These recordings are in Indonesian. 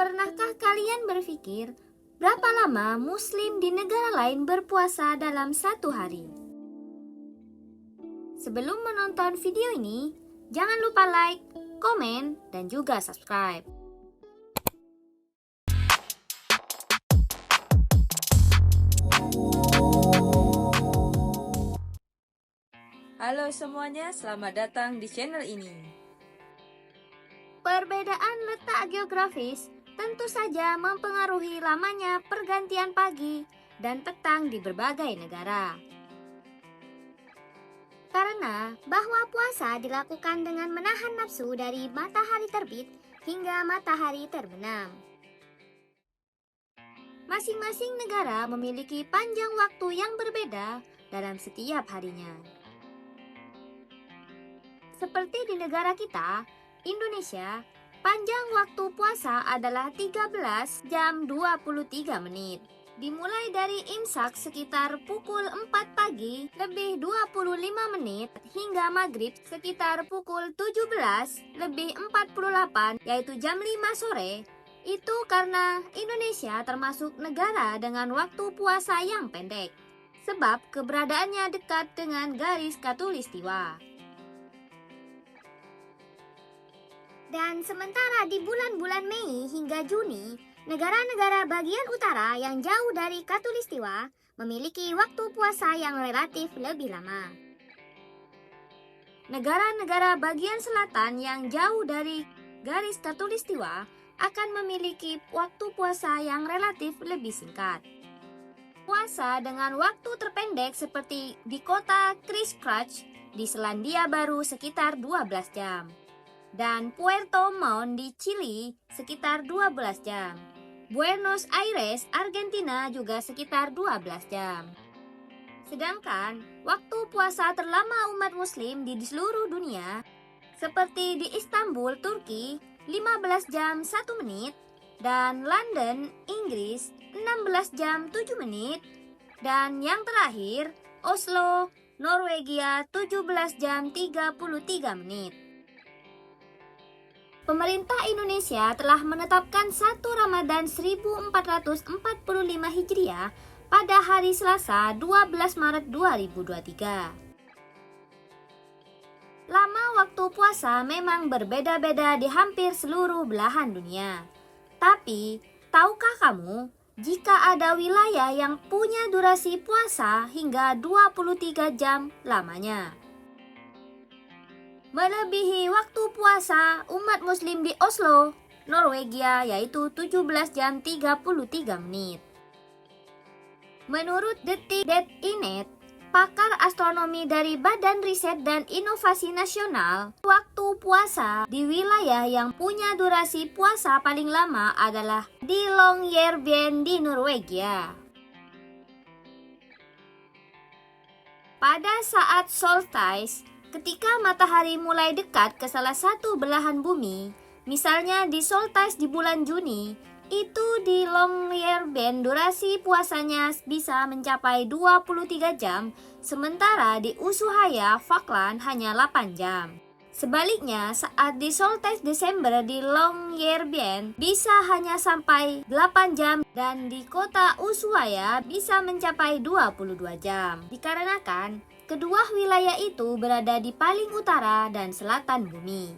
Pernahkah kalian berpikir berapa lama Muslim di negara lain berpuasa dalam satu hari? Sebelum menonton video ini, jangan lupa like, komen, dan juga subscribe. Halo semuanya, selamat datang di channel ini. Perbedaan letak geografis tentu saja mempengaruhi lamanya pergantian pagi dan petang di berbagai negara. Karena bahwa puasa dilakukan dengan menahan nafsu dari matahari terbit hingga matahari terbenam. Masing-masing negara memiliki panjang waktu yang berbeda dalam setiap harinya. Seperti di negara kita, Indonesia, panjang waktu puasa adalah 13 jam 23 menit. Dimulai dari imsak sekitar pukul 4 pagi lebih 25 menit hingga maghrib sekitar pukul 17 lebih 48 yaitu jam 5 sore. Itu karena Indonesia termasuk negara dengan waktu puasa yang pendek, sebab keberadaannya dekat dengan garis khatulistiwa. Dan sementara di bulan-bulan Mei hingga Juni, negara-negara bagian utara yang jauh dari khatulistiwa memiliki waktu puasa yang relatif lebih lama. Negara-negara bagian selatan yang jauh dari garis khatulistiwa akan memiliki waktu puasa yang relatif lebih singkat. Puasa dengan waktu terpendek seperti di kota Christchurch di Selandia Baru sekitar 12 jam. Dan Puerto Montt di Chili sekitar 12 jam. Buenos Aires, Argentina juga sekitar 12 jam. Sedangkan waktu puasa terlama umat muslim di seluruh dunia seperti di Istanbul, Turki 15 jam 1 menit dan London, Inggris 16 jam 7 menit dan yang terakhir Oslo, Norwegia 17 jam 33 menit. Pemerintah Indonesia telah menetapkan 1 Ramadan 1445 Hijriah pada hari Selasa 12 Maret 2023. Lama waktu puasa memang berbeda-beda di hampir seluruh belahan dunia. Tapi, tahukah kamu jika ada wilayah yang punya durasi puasa hingga 23 jam lamanya? Melebihi waktu puasa umat muslim di Oslo, Norwegia yaitu 17 jam 33 menit. Menurut detik.net, pakar astronomi dari Badan Riset dan Inovasi Nasional, waktu puasa di wilayah yang punya durasi puasa paling lama adalah di Longyearbyen di Norwegia. Pada saat solstice, ketika matahari mulai dekat ke salah satu belahan bumi, misalnya di solstice di bulan Juni, itu di Longyearbyen durasi puasanya bisa mencapai 23 jam, sementara di Ushuaia, Falkland hanya 8 jam. Sebaliknya, saat di solstice Desember di Longyearbyen bisa hanya sampai 8 jam dan di kota Ushuaia bisa mencapai 22 jam. Dikarenakan kedua wilayah itu berada di paling utara dan selatan bumi.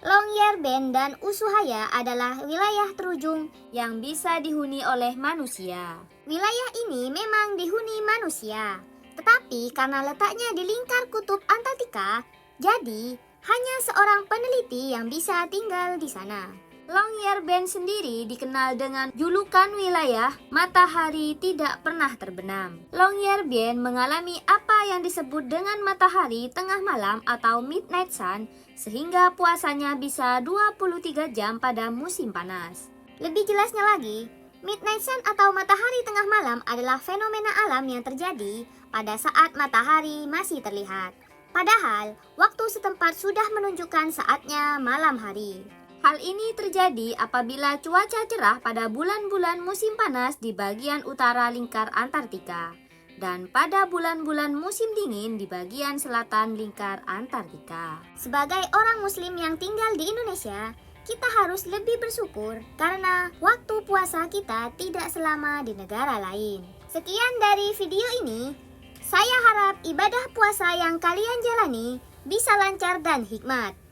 Longyearbyen dan Ushuaia adalah wilayah terujung yang bisa dihuni oleh manusia. Wilayah ini memang dihuni manusia, tetapi karena letaknya di lingkar kutub Antartika, jadi hanya seorang peneliti yang bisa tinggal di sana. Longyearbyen sendiri dikenal dengan julukan wilayah matahari tidak pernah terbenam. Longyearbyen mengalami apa yang disebut dengan matahari tengah malam atau midnight sun, sehingga puasanya bisa 23 jam pada musim panas. Lebih jelasnya lagi, midnight sun atau matahari tengah malam adalah fenomena alam yang terjadi pada saat matahari masih terlihat. Padahal, waktu setempat sudah menunjukkan saatnya malam hari. Hal ini terjadi apabila cuaca cerah pada bulan-bulan musim panas di bagian utara lingkar Antartika dan pada bulan-bulan musim dingin di bagian selatan lingkar Antartika. Sebagai orang muslim yang tinggal di Indonesia, kita harus lebih bersyukur karena waktu puasa kita tidak selama di negara lain. Sekian dari video ini. Saya harap ibadah puasa yang kalian jalani bisa lancar dan hikmat.